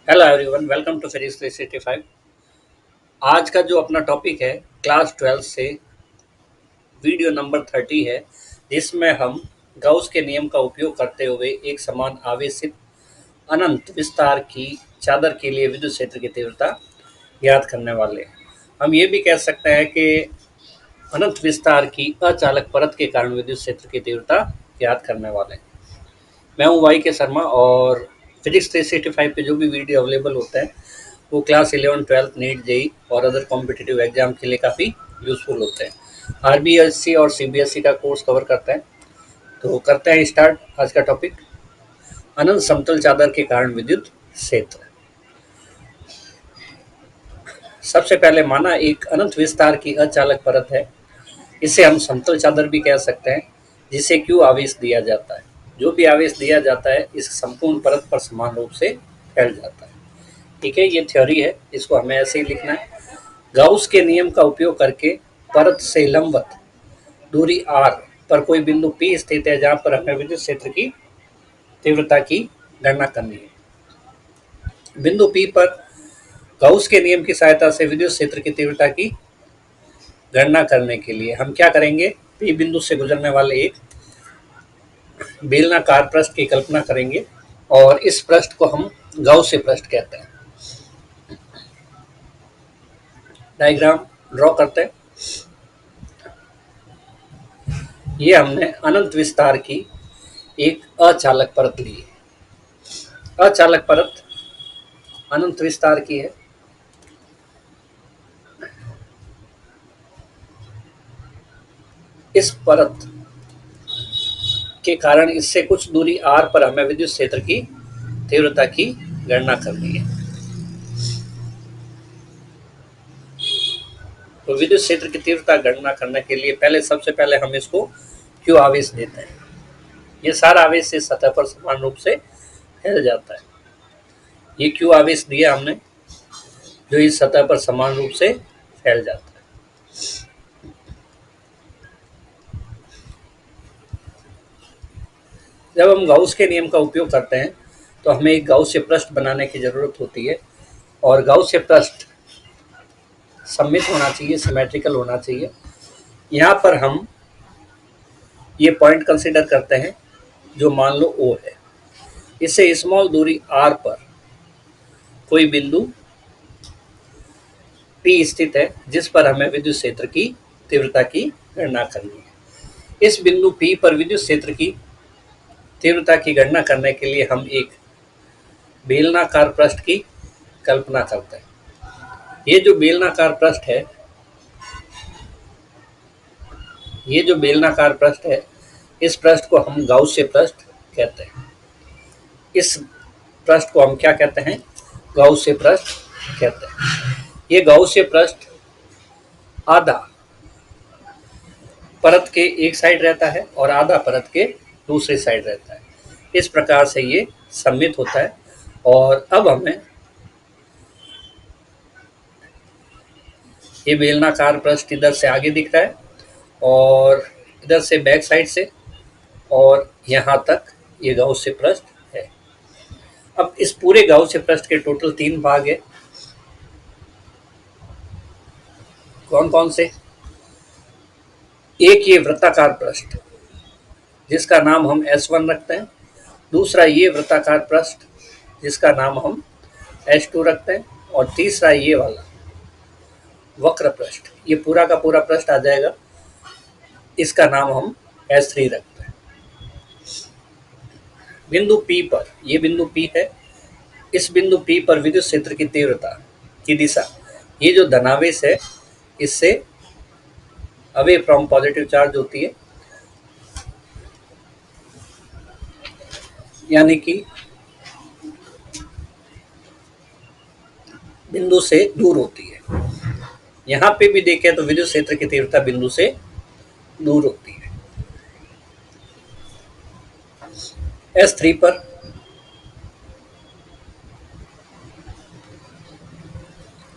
Hello everyone, welcome to physics 365। आज का जो अपना टॉपिक है क्लास 12 से वीडियो नंबर 30 है, जिसमें हम गाउस के नियम का उपयोग करते हुए एक समान आवेशित अनंत विस्तार की चादर के लिए विद्युत क्षेत्र की तीव्रता ज्ञात करने वाले हैं। हम ये भी कह सकते हैं कि अनंत विस्तार की अचालक परत के कारण विद्युत क्षेत्र की तीव्रता ज्ञात करने वाले हैं। मैं हूँ वाई के शर्मा और फिजिक्स 365 पे जो भी वीडियो अवेलेबल होता है वो क्लास 11 12 नीट जेई और अदर कॉम्पिटिटिव एग्जाम के लिए काफ़ी यूज़फुल होते हैं। आरबीएससी और सीबीएसई का कोर्स कवर करता है। तो करते हैं स्टार्ट आज का टॉपिक, अनंत समतल चादर के कारण विद्युत क्षेत्र। सबसे पहले माना एक अनंत विस्तार की अचालक परत है। इसे हम समतल चादर भी कह सकते हैं, जिसे क्यू आवेश दिया जाता है। जो भी आवेश दिया जाता है इस संपूर्ण परत पर समान रूप से फैल जाता है। ठीक है, ये थ्योरी है, इसको हमें ऐसे ही लिखना है। गाउस के नियम का उपयोग करके परत से लंबवत दूरी r पर कोई बिंदु P स्थित है, जहां पर हमें विद्युत क्षेत्र की तीव्रता की गणना करनी है। बिंदु P पर गाउस के नियम की सहायता से विद्युत क्षेत्र की तीव्रता की गणना करने के लिए हम क्या करेंगे, P बिंदु से गुजरने वाले एक बेलनाकार पृष्ठ की कल्पना करेंगे और इस पृष्ठ को हम गाउसीय पृष्ठ कहते हैं। डायग्राम ड्रॉ करते हैं। ये हमने अनंत विस्तार की एक अचालक परत ली है। अचालक परत अनंत विस्तार की है। इस परत के कारण इससे कुछ दूरी r पर हमें विद्युत क्षेत्र की तीव्रता की गणना करनी है। तो विद्युत क्षेत्र की तीव्रता गणना करने के लिए सबसे पहले हम इसको क्यू आवेश देते हैं। ये सारा आवेश इस सतह पर समान रूप से फैल जाता है। ये क्यू आवेश दिया हमने, जो इस सतह पर समान रूप से फैल जाता है। जब हम गाउस के नियम का उपयोग करते हैं तो हमें एक गाउसीय पृष्ठ बनाने की जरूरत होती है और गाउसीय पृष्ठ सममित होना चाहिए, सिमेट्रिकल होना चाहिए। यहाँ पर हम ये पॉइंट कंसीडर करते हैं, जो मान लो O है। इससे स्मॉल दूरी r पर कोई बिंदु P स्थित है, जिस पर हमें विद्युत क्षेत्र की तीव्रता की गणना करनी है। इस बिंदु P पर विद्युत क्षेत्र की तीव्रता की गणना करने के लिए हम एक बेलनाकार पृष्ठ की कल्पना करते हैं। ये जो बेलनाकार पृष्ठ है, ये जो बेलनाकार पृष्ठ है, इस पृष्ठ को हम गाउसीय पृष्ठ कहते हैं। इस पृष्ठ को हम क्या कहते हैं, गाउसीय पृष्ठ कहते हैं। ये गाउसीय पृष्ठ आधा परत के एक साइड रहता है और आधा परत के दूसरे साइड रहता है। इस प्रकार से ये सममित होता है। और अब हमें ये बेलनाकार पृष्ठ इधर से आगे दिख रहा है और इधर से बैक साइड से, और यहाँ तक ये गाउसीय पृष्ठ है। अब इस पूरे गाउसीय पृष्ठ के टोटल 3 भाग है। कौन कौन से? एक ये वृत्ताकार पृष्ठ, जिसका नाम हम S1 रखते हैं। दूसरा ये वृत्ताकार पृष्ठ, जिसका नाम हम S2 रखते हैं। और तीसरा ये वाला वक्र पृष्ठ, ये पूरा का पूरा पृष्ठ आ जाएगा, इसका नाम हम S3 रखते हैं। बिंदु P पर, ये बिंदु P है, इस बिंदु P पर विद्युत क्षेत्र की तीव्रता की दिशा, ये जो धनावेश है, इससे अवे फ्रॉम पॉजिटिव चार्ज होती है, यानी कि बिंदु से दूर होती है। यहाँ पे भी देखें तो विद्युत क्षेत्र की तीव्रता बिंदु से दूर होती है। S3 पर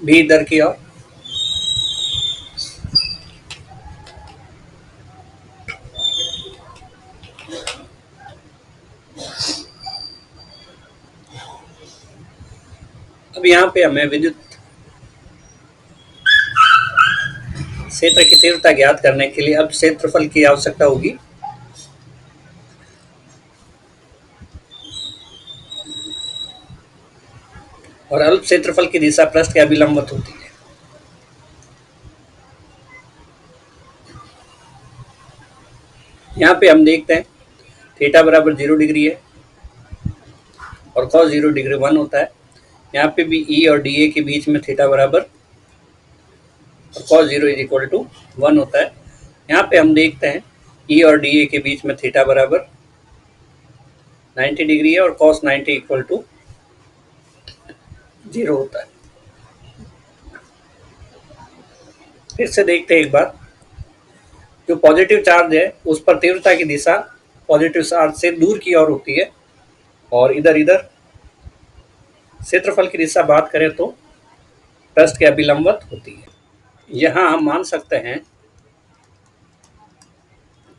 भी इधर की ओर, अब यहाँ पे हमें विद्युत क्षेत्र की तीव्रता ज्ञात करने के लिए अब क्षेत्रफल की आवश्यकता होगी। और अल्प क्षेत्रफल की दिशा पृष्ठ के अभिलंबित होती है। यहाँ पे हम देखते हैं थीटा बराबर 0 डिग्री है और cos 0 डिग्री 1 होता है। यहाँ पे भी E और dA के बीच में थीटा बराबर और cos 0 इज इक्वल टू 1 होता है। यहाँ पे हम देखते हैं E और dA के बीच में थीटा बराबर 90 डिग्री है और cos 90 इक्वल टू 0 होता है। फिर से देखते हैं एक बार, जो पॉजिटिव चार्ज है उस पर तीव्रता की दिशा पॉजिटिव चार्ज से दूर की ओर होती है और इधर इधर क्षेत्रफल की दिशा बात करें तो पृष्ठ के अभिलंबित होती है। यहाँ हम मान सकते हैं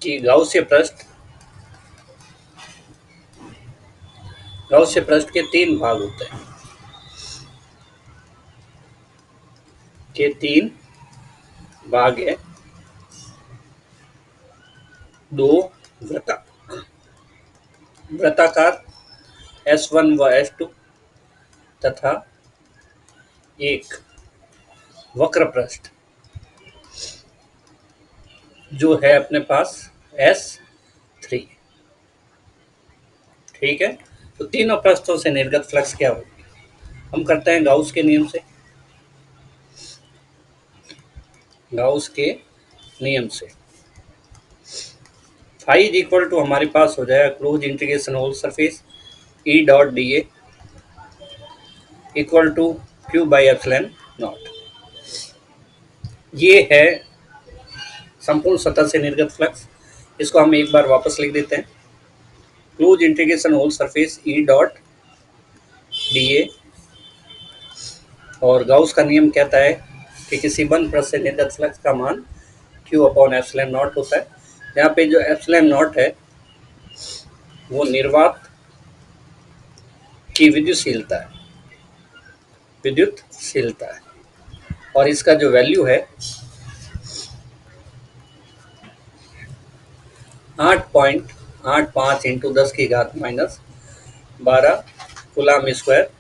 कि गाउसीय पृष्ठ के 3 भाग होते हैं, के 3 भाग है। 2 वृत्ताकार S1 व S2 तथा एक वक्र पृष्ठ जो है अपने पास S3। ठीक है, तो तीनों पृष्ठों से निर्गत फ्लक्स क्या होगी हम करते हैं गाउस के नियम से। फाई इज इक्वल टू हमारे पास हो जाएगा close integration whole surface E dot dA equal to Q by epsilon naught. ये है संपूर्ण सतह से निर्गत फ्लक्स। इसको हम एक बार वापस लिख देते हैं, close integration whole surface E dot dA। और गाउस का नियम कहता है कि किसी बंद पृष्ठ से निर्गत फ्लक्स का मान Q अपॉन एप्सिलॉन नॉट होता है। यहाँ पे जो एप्सिलॉन नॉट है वो निर्वात की विद्युतशीलता है और इसका जो वैल्यू है 8.85 इंटू 10 की घात -12 coulomb square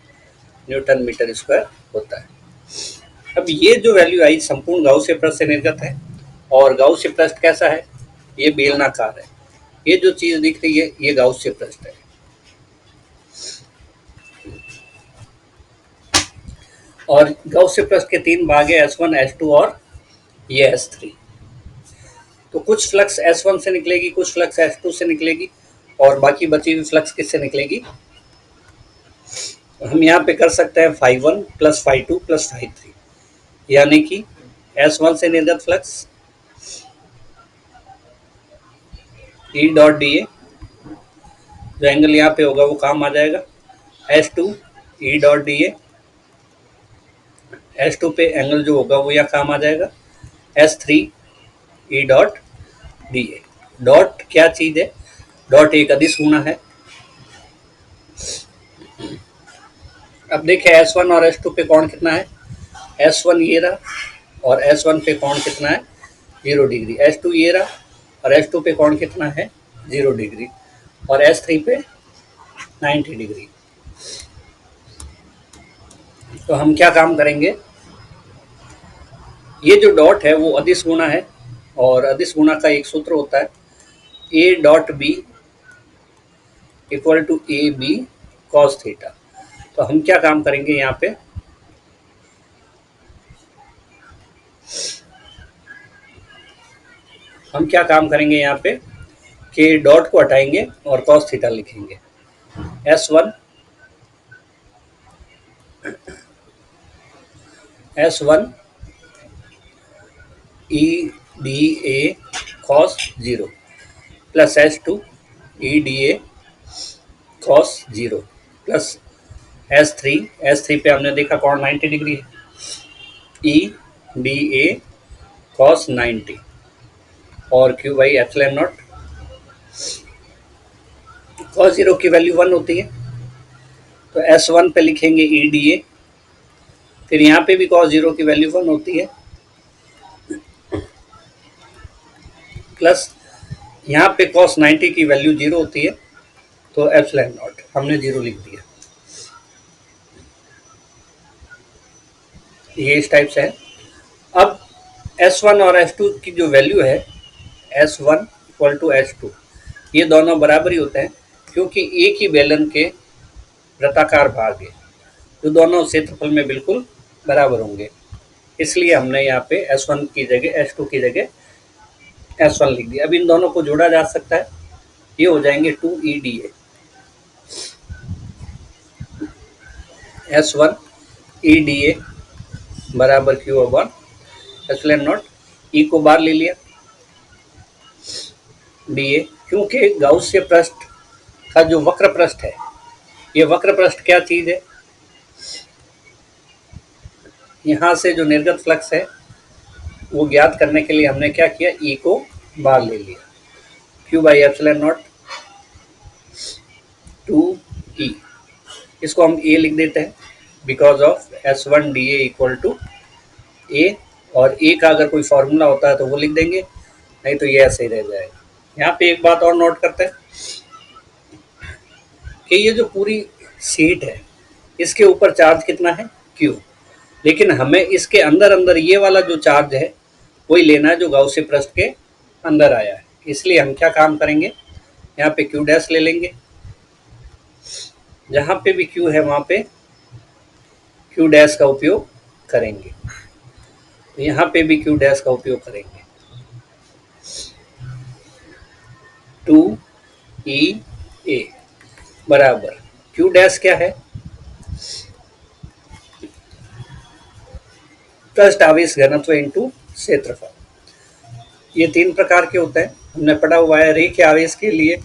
newton metre square होता है। अब ये जो वैल्यू आई संपूर्ण गाउसीय पृष्ठ से निर्गत है और गाउसीय पृष्ठ कैसा है, ये बेलनाकार है। ये जो चीज दिख रही है ये गाउसीय पृष्ठ है। और गाउसीय पृष्ठ के 3 भाग है, S1 S2 और ये S3। तो कुछ फ्लक्स S1 से निकलेगी, कुछ फ्लक्स S2 से निकलेगी और बाकी बची हुई फ्लक्स किससे निकलेगी। हम यहाँ पे कर सकते हैं φ1 प्लस φ2 प्लस φ3, यानी कि S1 से निर्गत फ्लक्स E डॉट dA, जो एंगल यहाँ पे होगा वो काम आ जाएगा। S2 E dot dA, S2 पे एंगल जो होगा वो यहाँ काम आ जाएगा। S3 E dot dA। Dot क्या चीज है, डॉट एक अदिश गुणा है। अब देखिए S1 और S2 पे कोण कितना है, S1 ये रहा और S1 पे कोण कितना है 0 डिग्री। S2 ये रहा और S2 पे कोण कितना है 0 डिग्री और S3 पे 90 डिग्री। तो हम क्या काम करेंगे, ये जो डॉट है वो अदिश गुणा है और अदिश गुणा का एक सूत्र होता है A dot B equal to AB cos theta. तो हम क्या काम करेंगे यहाँ पे, यहाँ पे कि डॉट को हटाएंगे और cos थीटा लिखेंगे। S1 EDA cos 0 plus S2 EDA cos 0 plus S3 पे हमने देखा कोण 90 डिग्री है, EDA cos 90 और Q by epsilon not. cos 0 की वैल्यू 1 होती है तो S1 पे लिखेंगे EDA फिर यहाँ पे भी cos 0 की वैल्यू 1 होती है, प्लस यहाँ पे cos 90 की वैल्यू 0 होती है, तो एप्सिलॉन नॉट हमने 0 लिख दिया। ये इस टाइप से है। अब S1 और S2 की जो वैल्यू है, S1 इक्वल टू S2, ये दोनों बराबर ही होते हैं क्योंकि एक ही बेलन के वृत्ताकार भाग है जो दोनों क्षेत्रफल में बिल्कुल बराबर होंगे, इसलिए हमने यहाँ पे S1 की जगह S2 की जगह S1 लिख दिया। अब इन दोनों को जोड़ा जा सकता है, ये हो जाएंगे 2EDA, S1 EDA बराबर Q अपॉन एप्सिलॉन नॉट, ई को बाहर ले लिया, DA, क्योंकि गाउसीय पृष्ठ का जो वक्र पृष्ठ है, ये वक्र पृष्ठ क्या चीज है, यहाँ से जो निर्गत फ्लक्स है वो ज्ञात करने के लिए हमने क्या किया, ई को बाहर ले लिया, Q by epsilon not 2E, इसको हम A लिख देते हैं because of S1 DA equal to A, और A का अगर कोई फॉर्मूला होता है तो वो लिख देंगे, नहीं तो ये ऐसे ही रह जाएगा। यहाँ पे एक बात और नोट करते हैं कि ये जो पूरी शीट है इसके ऊपर चार्ज कितना है, Q, लेकिन हमें इसके अंदर अंदर ये वाला जो चार्ज है वही लेना है जो गाउसीय पृष्ठ के अंदर आया है, इसलिए हम क्या काम करेंगे, यहाँ पे Q डैश ले लेंगे, जहाँ पे भी Q है वहाँ पे Q डैश का उपयोग करेंगे, तो यहाँ पे भी Q डैश का उपयोग करेंगे, 2EA बराबर Q डैश क्या है, पृष्ठ आवेश घनत्व इंटू क्षेत्रफल। ये 3 प्रकार के होते हैं, हमने पढ़ा हुआ है। रेखीय आवेश के लिए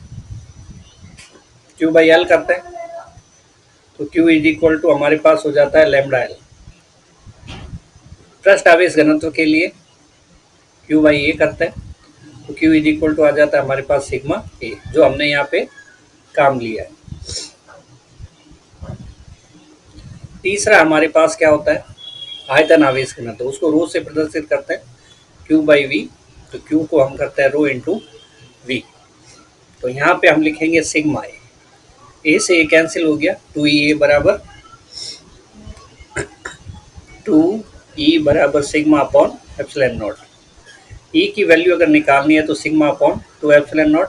Q बाई L करते हैं, तो Q इज इक्वल टू हमारे पास हो जाता है लैम्बडा L। पृष्ठ आवेश घनत्व के लिए Q बाई A करते हैं, तो Q इज इक्वल टू आ जाता है हमारे पास सिग्मा A, जो हमने यहाँ पे काम लिया है। तीसरा हमारे पास क्या होता है, आयतन आवेश घनत्व, उसको रो से प्रदर्शित करते हैं, Q बाई V, तो Q को हम करते हैं रो इंटू V, तो यहाँ पे हम लिखेंगे सिग्मा A से A कैंसिल हो गया, 2EA बराबर 2E बराबर sigma upon epsilon not. E की वैल्यू अगर निकालनी है तो सिग्मा अपॉन 2 एप्सिलॉन नॉट,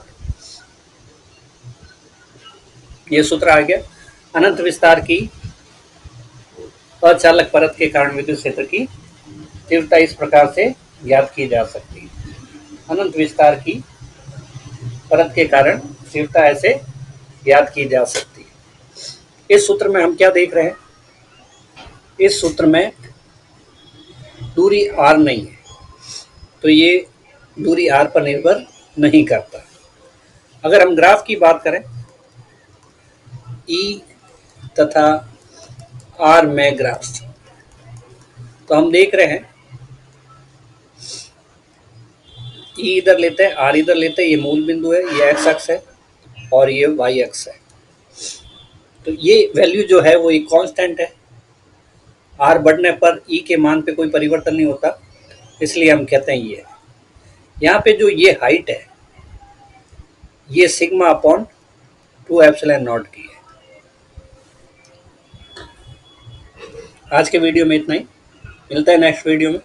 ये सूत्र आ गया। अनंत विस्तार की अचालक परत के कारण विद्युत क्षेत्र की तीव्रता इस प्रकार से ज्ञात की जा सकती है, अनंत विस्तार की परत के कारण तीव्रता ऐसे ज्ञात की जा सकती है। इस सूत्र में हम क्या देख रहे हैं, इस सूत्र में दूरी r नहीं है, तो ये दूरी r पर निर्भर नहीं करता। अगर हम ग्राफ की बात करें, E तथा R में ग्राफ, तो हम देख रहे हैं E इधर लेते हैं, R इधर लेते हैं, ये मूल बिंदु है, ये x अक्ष है और ये y अक्ष है, तो ये वैल्यू जो है वो एक कांस्टेंट है, R बढ़ने पर E के मान पे कोई परिवर्तन नहीं होता, इसलिए हम कहते हैं ये। यहाँ पे जो ये हाइट है ये सिग्मा अपॉन 2 एप्सिलॉन नॉट की है। आज के वीडियो में इतना ही, मिलता है नेक्स्ट वीडियो में।